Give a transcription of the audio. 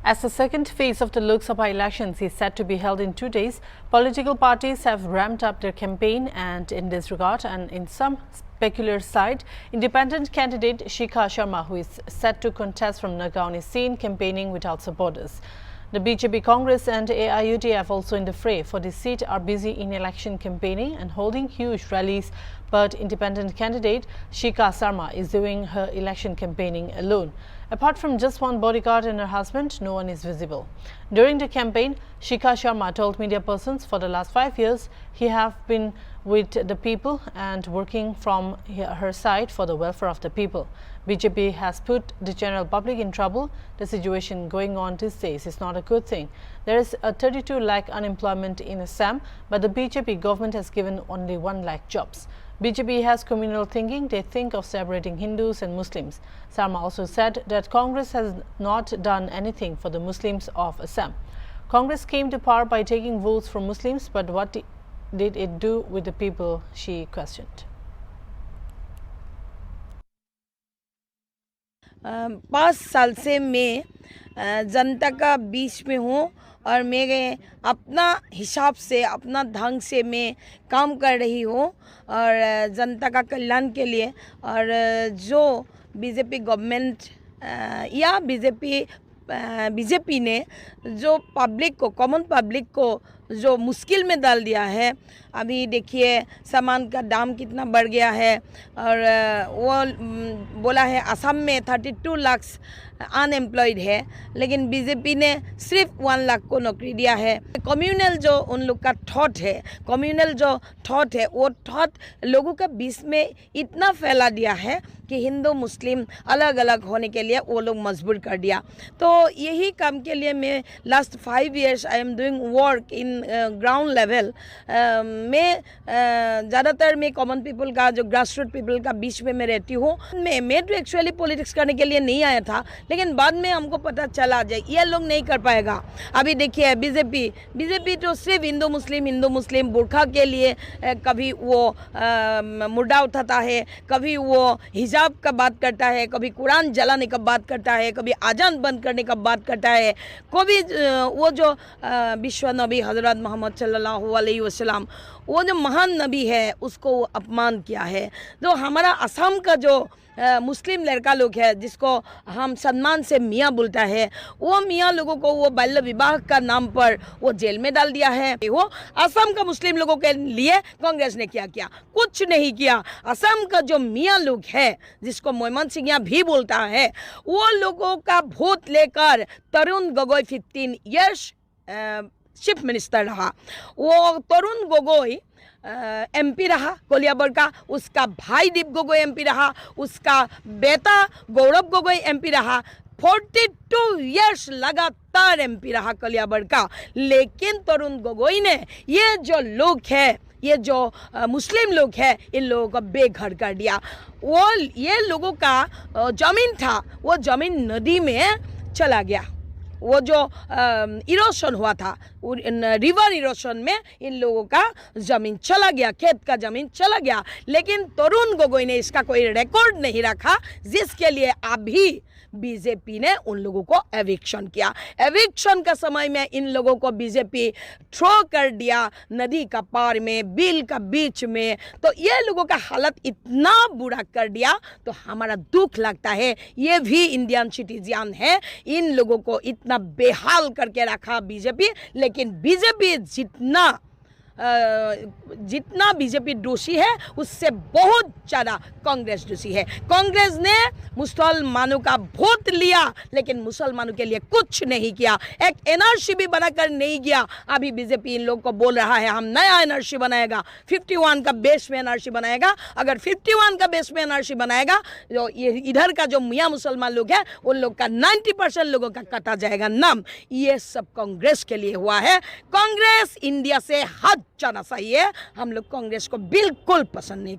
As the second phase of the Lok Sabha elections is set to be held in 2 days, political parties have ramped up their campaign, and in this regard and in some peculiar side, independent candidate Shikha Sharma, who is set to contest from Nagaon, is seen campaigning without supporters. The BJP, Congress and AIUDF also in the fray for this seat are busy in election campaigning and holding huge rallies, but independent candidate Shikha Sharma is doing her election campaigning alone. Apart from just one bodyguard and her husband, no one is visible. During the campaign, Shikha Sharma told media persons for the last 5 years he have been with the people and working from her side for the welfare of the people. BJP has put the general public in trouble. The situation going on these days is not a good thing. There is a 32 lakh unemployment in Assam, but the BJP government has given only 1 lakh jobs. BJP has communal thinking. They think of separating Hindus and Muslims. Sharma also said that Congress has not done anything for the Muslims of Assam. Congress came to power by taking votes from Muslims, but what did it do with the people, she questioned. 5 साल से मैं जनता का बीच में हूँ और मेरे अपना हिसाब से अपना ढंग से मैं काम कर रही हूँ और जनता का कल्याण के लिए। और जो बीजेपी गवर्नमेंट या बीजेपी ने जो पब्लिक को, कॉमन पब्लिक को जो मुश्किल में डाल दिया है, अभी देखिए सामान का दाम कितना बढ़ गया है। और वो बोला है असम में 32 लाख अनएम्प्लॉयड है, लेकिन बीजेपी ने सिर्फ 1 लाख को नौकरी दिया है। कम्युनल जो उन लोग का थॉट है, वो थॉट लोगों के बीच में इतना फैला दिया है कि हिंदू मुस्लिम अलग अलग होने के लिए वो लोग मजबूर कर दिया। तो यही काम के लिए मैं last 5 years I am doing work in ground level. मैं ज़्यादातर मैं कॉमन पीपल का, जो ग्रास रूट पीपल का बीच में मैं रहती हूँ। मैं तो एक्चुअली पॉलिटिक्स करने के लिए नहीं आया था, लेकिन बाद में हमको पता चला जाए ये लोग नहीं कर पाएगा। अभी देखिए बीजेपी तो सिर्फ हिंदू मुस्लिम बुरखा के लिए कभी वो मुर्दा उठाता है, कभी वो हिजाब का बात करता है, कभी कुरान जलाने का बात करता है, कभी आजान बंद करने का बात करता है, कभी वो जो विश्व नबी हज़रत मोहम्मद सल्लल्लाहु अलैहि वसल्लम, वो जो महान नबी है, उसको अपमान किया है। तो हमारा असम का जो मुस्लिम लड़का लोग है, जिसको हम सम्मान से मियाँ बोलता है, वो मियाँ लोगों को वो बाल्य विवाह का नाम पर वो जेल में डाल दिया है। वो असम का मुस्लिम लोगों के लिए कांग्रेस ने क्या किया? कुछ नहीं किया। असम का जो मियाँ लोग है, जिसको मोहम्मद सिंह भी बोलता है, वो लोगों का वोट लेकर Tarun Gogoi 15 years chief minister रहा। वो तरुण गोगोई एमपी रहा कोलियाबर का, उसका भाई दीप गोगोई एमपी रहा, उसका बेटा गौरव गोगोई एमपी रहा। 42 years लगातार एमपी रहा कोलियाबर का। लेकिन तरुण गोगोई ने ये जो लोग है, ये जो मुस्लिम लोग हैं, इन लोगों को बेघर कर दिया। वो ये लोगों का ज़मीन था, वो ज़मीन नदी में चला गया। वो जो इरोशन हुआ था, रिवर इरोशन में इन लोगों का ज़मीन चला गया, खेत का ज़मीन चला गया। लेकिन तरुण गोगोई ने इसका कोई रिकॉर्ड नहीं रखा, जिसके लिए अभी बीजेपी ने उन लोगों को एविक्शन किया। एविक्शन का समय में इन लोगों को बीजेपी थ्रो कर दिया नदी का पार में, बिल का बीच में। तो ये लोगों का हालत इतना बुरा कर दिया, तो हमारा दुख लगता है। ये भी इंडियन सिटीजन है, इन लोगों को इतना बेहाल करके रखा बीजेपी। लेकिन बीजेपी जितना बीजेपी दोषी है, उससे बहुत ज़्यादा कांग्रेस दोषी है। कांग्रेस ने मुसलमानों का वोट लिया, लेकिन मुसलमानों के लिए कुछ नहीं किया। एक एनआरसी भी बनाकर नहीं किया। अभी बीजेपी इन लोगों को बोल रहा है हम नया एनआरसी बनाएगा, 51 का बेस में एनआरसी बनाएगा। अगर 51 का बेस में एनआरसी बनाएगा, जो ये इधर का जो मियाँ मुसलमान लोग हैं, उन लोग का 90% लोगों का कटा जाएगा नाम। ये सब कांग्रेस के लिए हुआ है। कांग्रेस इंडिया से हट जाना चाहिए। हम लोग कांग्रेस को बिल्कुल पसंद नहीं